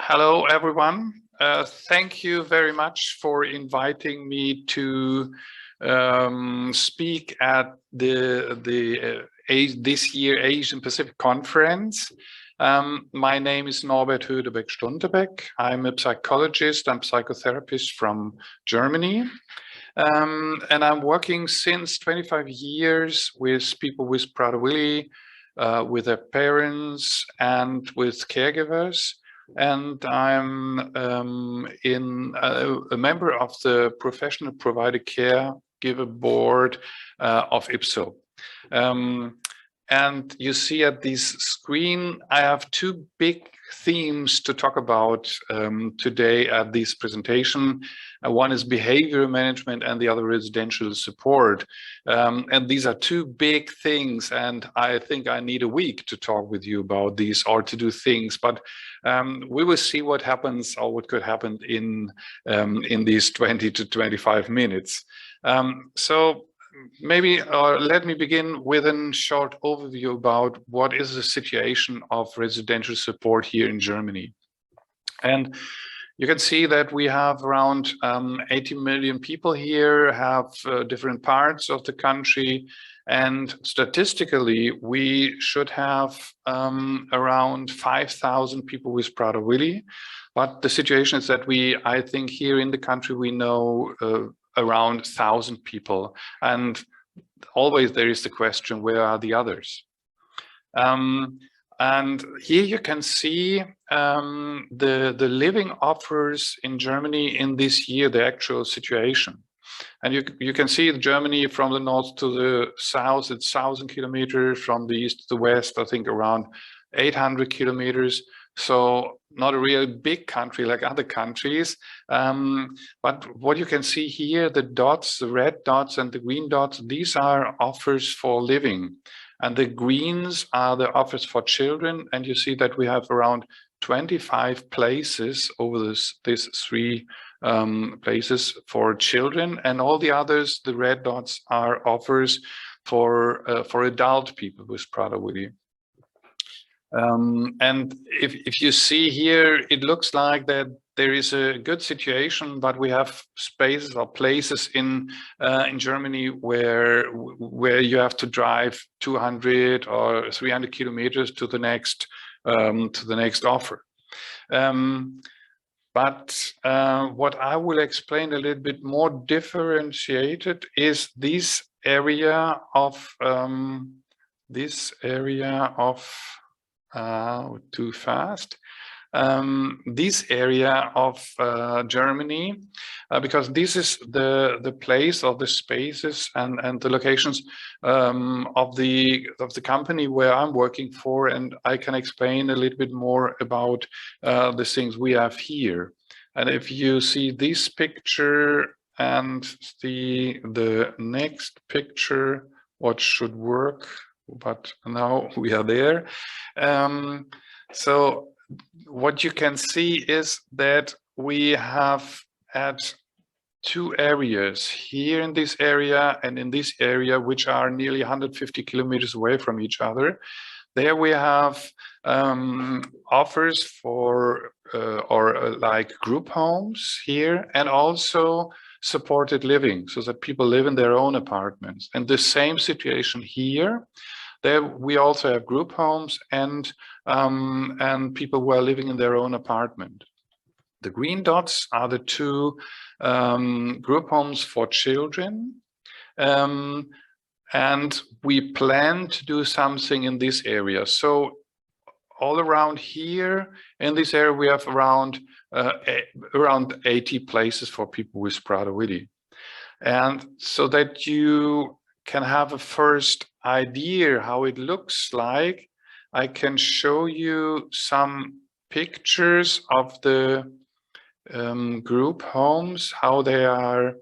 Hello, everyone. Thank you very much for inviting me to speak at this year Asian Pacific Conference. My name is Norbert Hodebeck-Stuntebeck. I'm a psychologist and psychotherapist from Germany. And I'm working since 25 years with people with Prader-Willi, with their parents and with caregivers. And I'm a member of the Professional Provider Caregiver Board of APPWS. And you see at this screen, I have two big themes to talk about today at this presentation. One is behavioral management and the other residential support. And these are two big things. And I think I need a week to talk with you about these or to do things. But we will see what happens or what could happen in these 20 to 25 minutes. So maybe let me begin with a short overview about what is the situation of residential support here in Germany. And you can see that we have around 80 million people here, have different parts of the country. And statistically, we should have around 5,000 people with Prader-Willi. But the situation is that I think here in the country, we know around 1,000 people. And always there is the question, where are the others? And here you can see the living offers in Germany in this year, the actual situation. And you can see Germany from the north to the south, it's 1,000 kilometers, from the east to the west, I think around 800 kilometers. So not a really big country like other countries. But what you can see here, the dots, the red dots and the green dots, these are offers for living. And the greens are the offers for children. And you see that we have around 25 places over these three places for children. And all the others, the red dots, are offers for adult people with Prader-Willi. And if you see here, it looks like that there is a good situation, but we have spaces or places in Germany where you have to drive 200 or 300 kilometers to the next offer. But what I will explain a little bit more differentiated is this area of too fast. This area of Germany, because this is the place of the spaces and the locations of the company where I'm working for, and I can explain a little bit more about the things we have here. And if you see this picture and the next picture, what should work, but now we are there. So what you can see is that we have had two areas here in this area and in this area, which are nearly 150 kilometers away from each other. There we have offers for like group homes here, and also supported living, so that people live in their own apartments. And the same situation here. There we also have group homes and people who are living in their own apartment. The green dots are the two group homes for children. And we plan to do something in this area. So all around here in this area, we have around 80 places for people with Prader-Willi. And so that you can have a first idea how it looks like, I can show you some pictures of the group homes, how they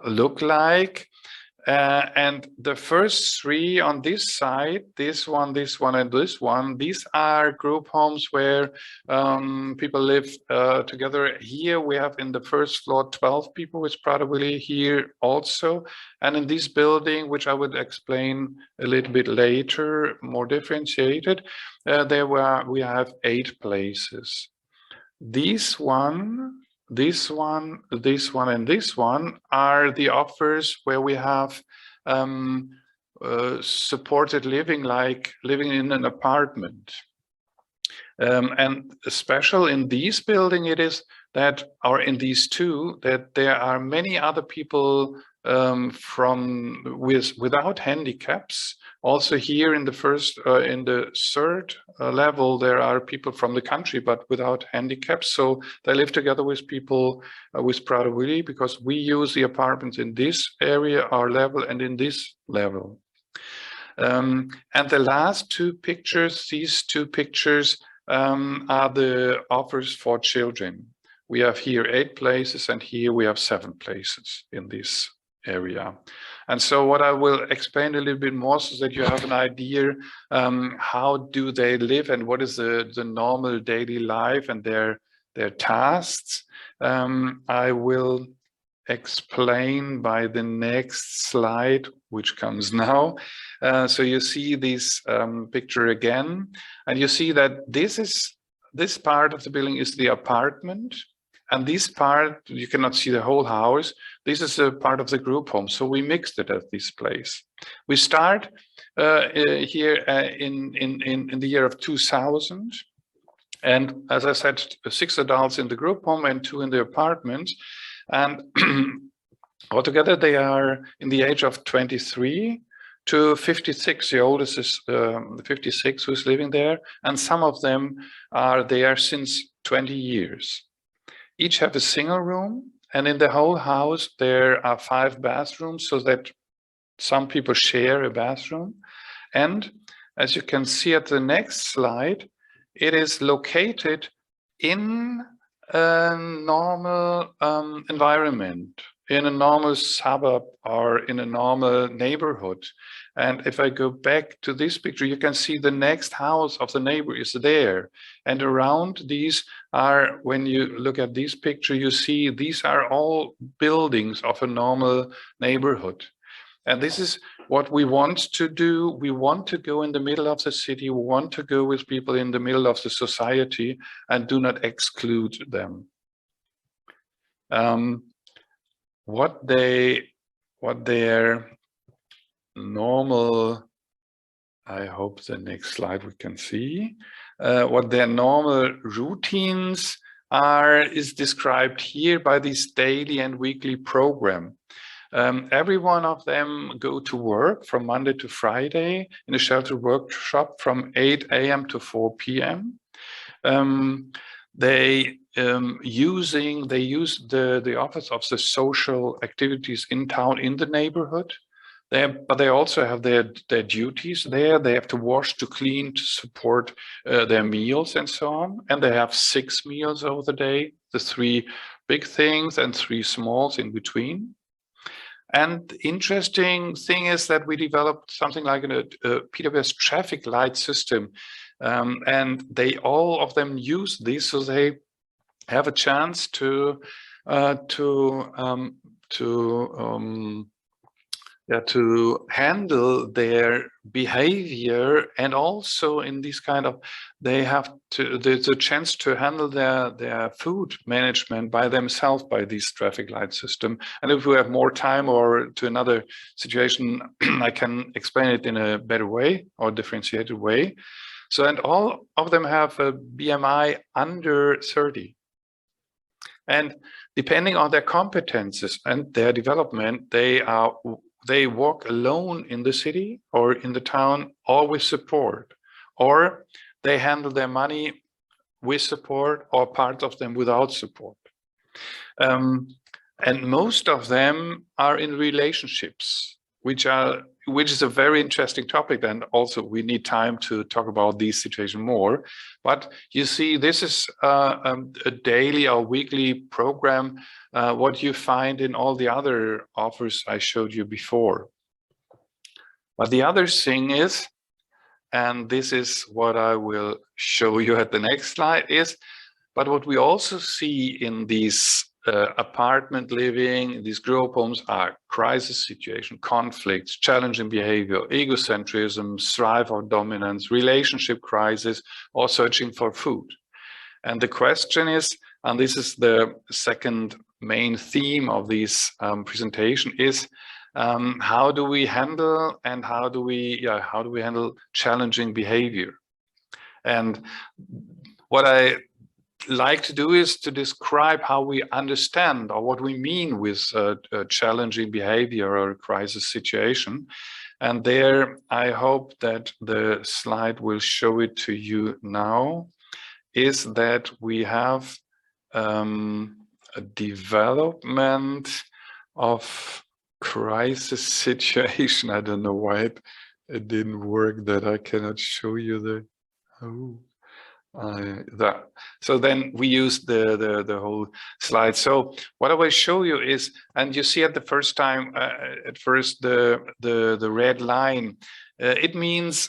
look like. And the first three on this side, this one, and this one, these are group homes where people live together. Here we have in the first floor 12 people with Prader-Willi, here also. And in this building, which I would explain a little bit later, more differentiated, we have 8 places. This one, and this one are the offers where we have supported living, like living in an apartment. And special in this building it is that, or in these two, that there are many other people without handicaps. Also here in the third level, there are people from the country, but without handicaps. So they live together with people with Prader-Willi, because we use the apartments in this area, our level, and in this level. And the last 2 pictures, these 2 pictures are the offers for children. We have here 8 places, and here we have 7 places in this area. And so what I will explain a little bit more, so that you have an idea how do they live and what is the normal daily life and their tasks. I will explain by the next slide, which comes now. So you see this picture again, and you see that this part of the building is the apartment. And this part, you cannot see the whole house. This is a part of the group home. So we mixed it at this place. We start here in the year of 2000. And as I said, 6 adults in the group home and 2 in the apartment. And altogether, they are in the age of 23 to 56. The oldest is 56 who's living there. And some of them are there since 20 years. Each have a single room, and in the whole house there are 5 bathrooms, so that some people share a bathroom. And as you can see at the next slide, it is located in a normal environment, in a normal suburb or in a normal neighborhood. And if I go back to this picture, you can see the next house of the neighbor is there. And around these are, when you look at this picture, you see these are all buildings of a normal neighborhood. And this is what we want to do. We want to go in the middle of the city. We want to go with people in the middle of the society and do not exclude them. What their normal, I hope the next slide we can see, what their normal routines are is described here by this daily and weekly program. Every one of them go to work from Monday to Friday in a shelter workshop from 8 a.m. to 4 p.m. They use the office of the social activities in town, in the neighborhood. But they also have their duties there. They have to wash, to clean, to support their meals and so on. And they have 6 meals over the day, the 3 big things and 3 smalls in between. And the interesting thing is that we developed something like a APPWS traffic light system. And all of them use this, so they have a chance to handle their behavior, and also in this kind of, they have the chance to handle their food management by themselves by this traffic light system. And if we have more time or to another situation, I can explain it in a better way or differentiated way. So, and all of them have a BMI under 30. And depending on their competences and their development, they walk alone in the city or in the town, or with support, or they handle their money with support, or part of them without support. And most of them are in relationships, which is a very interesting topic. And also we need time to talk about these situations more. But you see, this is a daily or weekly program, what you find in all the other offers I showed you before. But the other thing is, and this is what I will show you at the next slide, is, but what we also see in these apartment living, these group homes, are crisis situation, conflicts, challenging behavior, egocentrism, strive for dominance, relationship crisis, or searching for food. And the question is, and this is the second main theme of this presentation, is how do we handle and how do we handle challenging behavior? And what I like to do is to describe how we understand or what we mean with a challenging behavior or a crisis situation. And there, I hope that the slide will show it to you now, is that we have a development of crisis situation. I don't know why it didn't work, that I cannot show you the, that. So then we use the whole slide. So what I will show you is, and you see at the first time, at first the red line, it means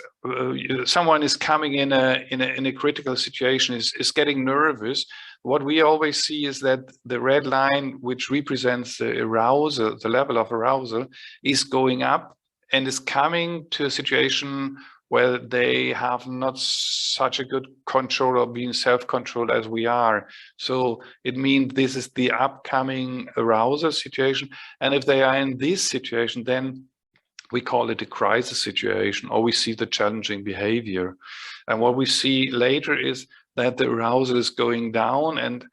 someone is coming in a critical situation, is getting nervous. What we always see is that the red line, which represents the arousal, the level of arousal, is going up and is coming to a situation where they have not such a good control or being self-controlled as we are. So it means this is the upcoming arousal situation. And if they are in this situation, then we call it a crisis situation, or we see the challenging behavior. And what we see later is that the arousal is going down, and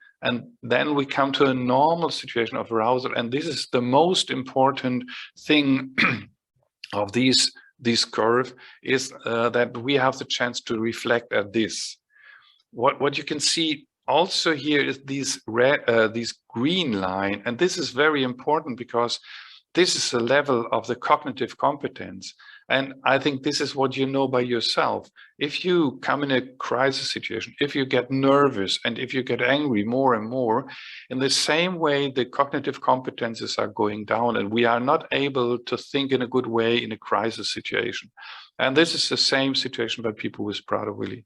then we come to a normal situation of arousal. And this is the most important thing of this curve, is that we have the chance to reflect at this. What you can see also here is this green line, and this is very important because this is the level of the cognitive competence. And I think this is what you know by yourself. If you come in a crisis situation, if you get nervous and if you get angry more and more, in the same way, the cognitive competences are going down and we are not able to think in a good way in a crisis situation. And this is the same situation by people with Prader-Willi.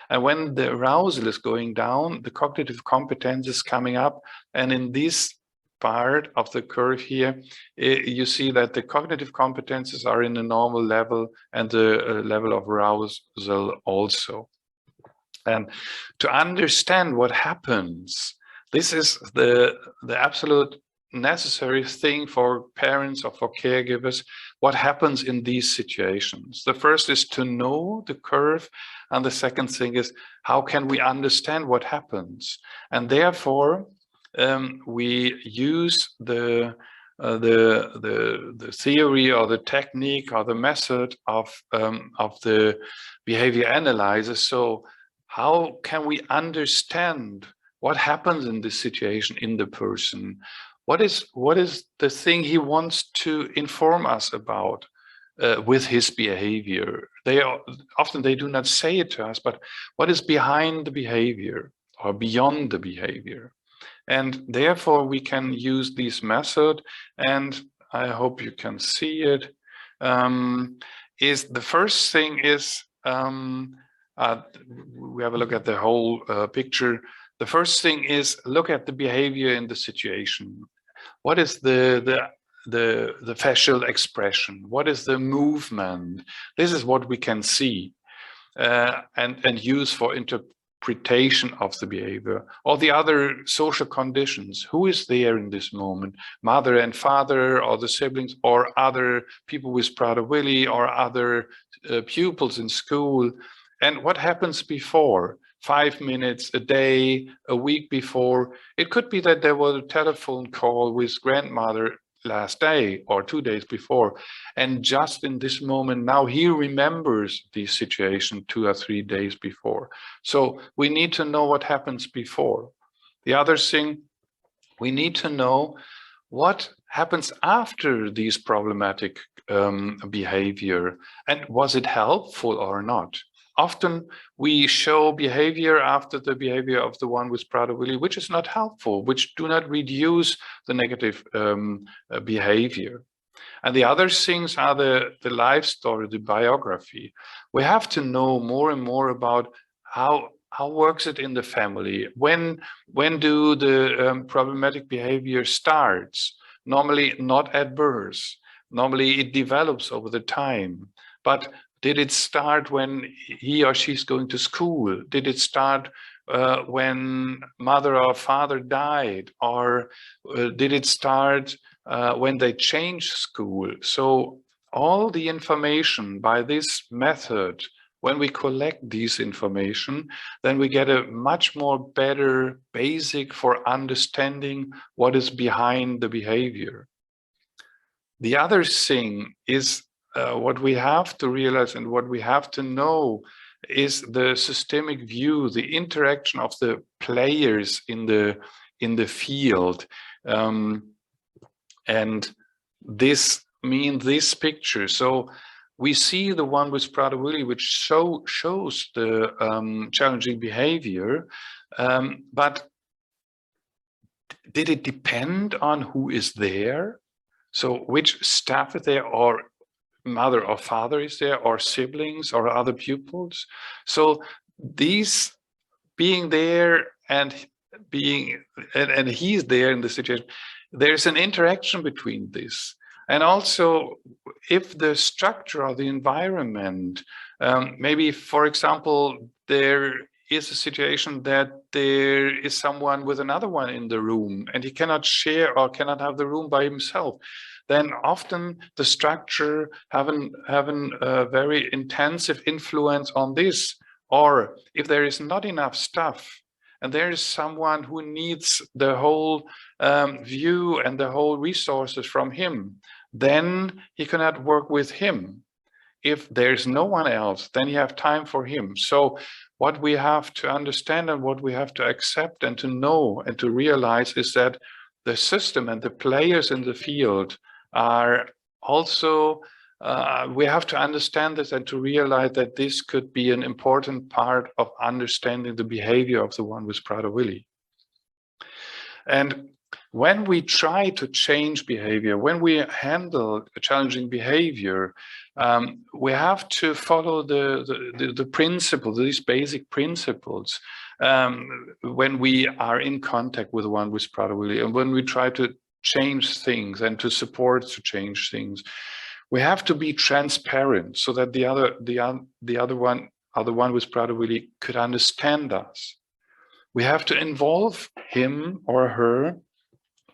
And when the arousal is going down, the cognitive competence is coming up. And in this part of the curve here, you see that the cognitive competences are in a normal level and the level of arousal also. And to understand what happens, this is the absolute necessary thing for parents or for caregivers, what happens in these situations. The first is to know the curve, and the second thing is how can we understand what happens. And therefore, we use the theory or the technique or the method of the behavior analysis. So how can we understand what happens in this situation in the person? What is the thing he wants to inform us about with his behavior? Often they do not say it to us, but what is behind the behavior or beyond the behavior? And therefore, we can use this method, and I hope you can see it. Is the first thing is, we have a look at the whole picture. The first thing is look at the behavior in the situation. What is the facial expression? What is the movement? This is what we can see and use for interpretation of the behavior, or the other social conditions. Who is there in this moment? Mother and father, or the siblings, or other people with Prader-Willi, or other pupils in school. And what happens before? 5 minutes, a day, a week before. It could be that there was a telephone call with grandmother last day or 2 days before. And just in this moment, now he remembers the situation 2 or 3 days before. So we need to know what happens before. The other thing, we need to know what happens after these problematic behavior, and was it helpful or not? Often we show behavior after the behavior of the one with Prader-Willi, which is not helpful, which do not reduce the negative behavior. And the other things are the life story, the biography. We have to know more and more about how works it in the family. When do the problematic behavior starts? Normally not at birth. Normally it develops over the time. But did it start when he or she's going to school? Did it start when mother or father died? Or did it start when they change school? So all the information by this method, when we collect these information, then we get a much more better basic for understanding what is behind the behavior. The other thing is what we have to realize and what we have to know is the systemic view, the interaction of the players in the field. And this means this picture. So we see the one with Prader-Willi, which shows the challenging behavior, but did it depend on who is there? So which staff is there, or mother or father is there, or siblings or other pupils? So these being there and he's there in the situation, there's an interaction between this. And also, if the structure of the environment, maybe, for example, there is a situation that there is someone with another one in the room and he cannot share or cannot have the room by himself, then often the structure having a very intensive influence on this. Or if there is not enough stuff and there is someone who needs the whole view and the whole resources from him, then he cannot work with him. If there's no one else, then you have time for him. So what we have to understand and what we have to accept and to know and to realize is that the system and the players in the field are also, we have to understand this and to realize that this could be an important part of understanding the behavior of the one with Prader-Willi. And when we try to change behavior, when we handle a challenging behavior, we have to follow the principles, these basic principles, when we are in contact with one with Prader-Willi, and when we try to change things and to support to change things, we have to be transparent so that the other one with Prader-Willi could understand us. We have to involve him or her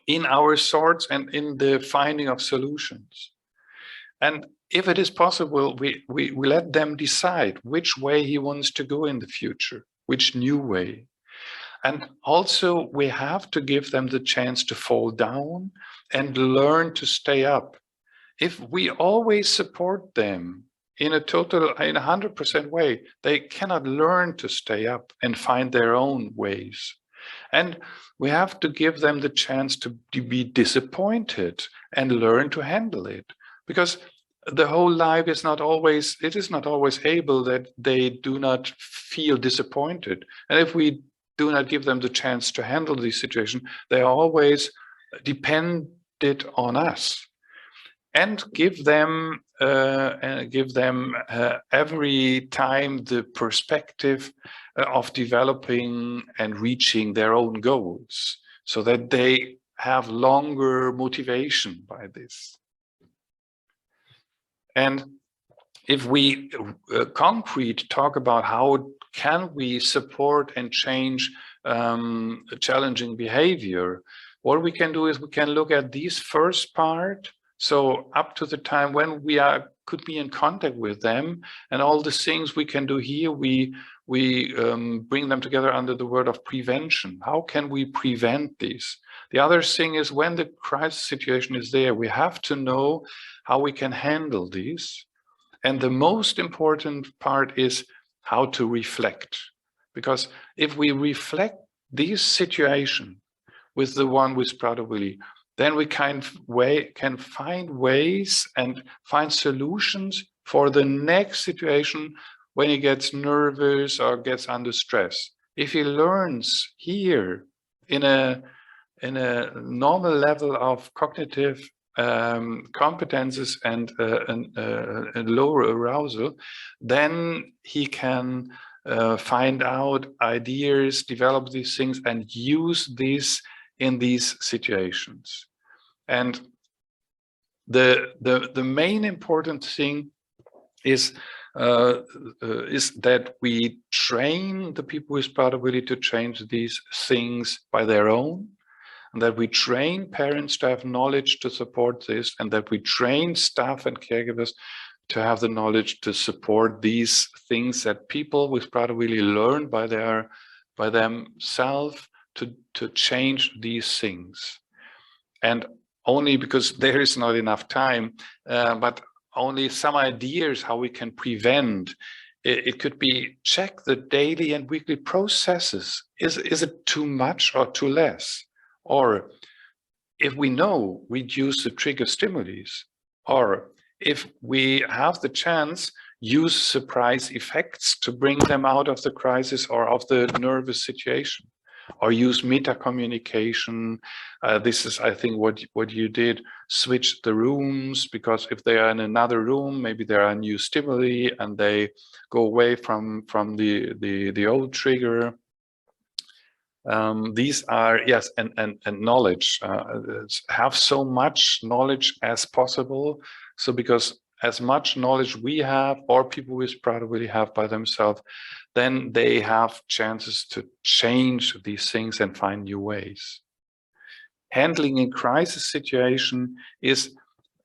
in our thoughts and in the finding of solutions. And if it is possible, we let them decide which way he wants to go in the future, which new way. And also we have to give them the chance to fall down and learn to stay up. If we always support them in a 100% way, they cannot learn to stay up and find their own ways. And we have to give them the chance to be disappointed and learn to handle it, because the whole life is not always, it is not always able that they do not feel disappointed. And if we do not give them the chance to handle this situation, they are always dependent on us. And give them every time the perspective of developing and reaching their own goals, so that they have longer motivation by this. And if we concrete talk about how can we support and change challenging behavior, what we can do is we can look at this first part. So up to the time when we could be in contact with them, and all the things we can do here, we bring them together under the word of prevention. How can we prevent this? The other thing is, when the crisis situation is there, we have to know how we can handle this. And the most important part is how to reflect. Because if we reflect this situation with the one with Prader-Willi, then we can find ways and find solutions for the next situation when he gets nervous or gets under stress. If he learns here in a normal level of cognitive competences and a lower arousal, then he can find out ideas, develop these things, and use these in these situations. And the main important thing is that we train the people with Prader-Willi to change these things by their own, and that we train parents to have knowledge to support this, and that we train staff and caregivers to have the knowledge to support these things that people with Prader-Willi learn by themselves to change these things. And only because there is not enough time, but only some ideas how we can prevent. It could be check the daily and weekly processes. Is it too much or too less? Or if we know, reduce the trigger stimuli. Or if we have the chance, use surprise effects to bring them out of the crisis or of the nervous situation. Or use meta communication. This is, I think, what you did. Switch the rooms, because if they are in another room, maybe there are new stimuli and they go away from the old trigger. These are, yes, and knowledge. Have so much knowledge as possible. So because as much knowledge we have, or people with Prader-Willi have by themselves, then they have chances to change these things and find new ways. Handling in crisis situation is,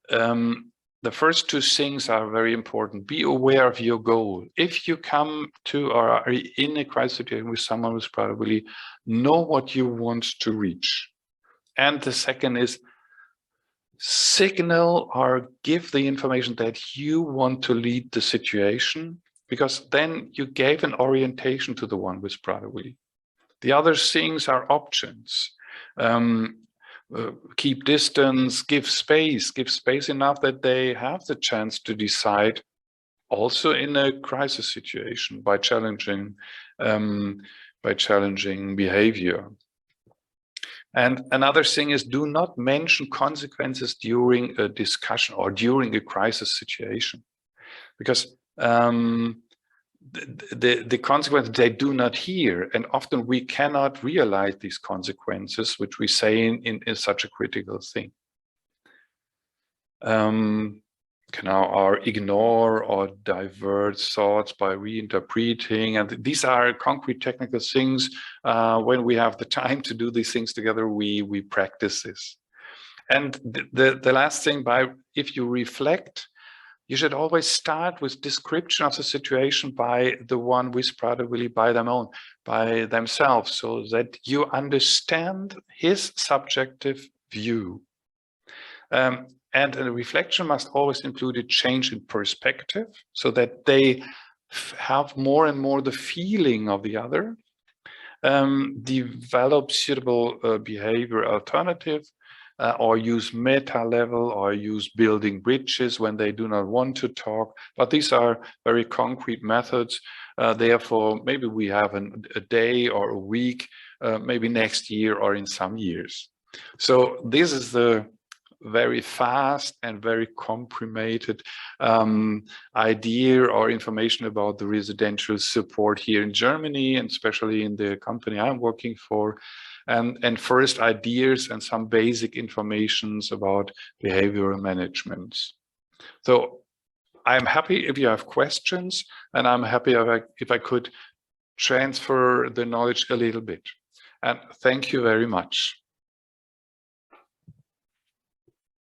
the first two things are very important. Be aware of your goal. If you come to or are in a crisis situation with someone with Prader-Willi, know what you want to reach. And the second is, signal or give the information that you want to lead the situation, because then you gave an orientation to the one with Prader-Willi. The other things are options. Keep distance, give space enough that they have the chance to decide, also in a crisis situation, by challenging behavior. And another thing is, do not mention consequences during a discussion or during a crisis situation, because the consequences they do not hear, and often we cannot realize these consequences, which we say in such a critical thing. Or ignore or divert thoughts by reinterpreting, and these are concrete technical things. When we have the time to do these things together, we practice this. And the last thing, if you reflect, you should always start with description of the situation by the one with Prader-Willi by themselves, so that you understand his subjective view. And a reflection must always include a change in perspective, so that they have more and more the feeling of the other. Develop suitable behavior alternative, or use meta level, or use building bridges when they do not want to talk. But these are very concrete methods. Therefore, maybe we have a day or a week, maybe next year or in some years. So this is the very fast and very comprimated idea or information about the residential support here in Germany, and especially in the company I'm working for, and first ideas and some basic informations about behavioral management. So I'm happy if you have questions, and I'm happy if I could transfer the knowledge a little bit. And thank you very much.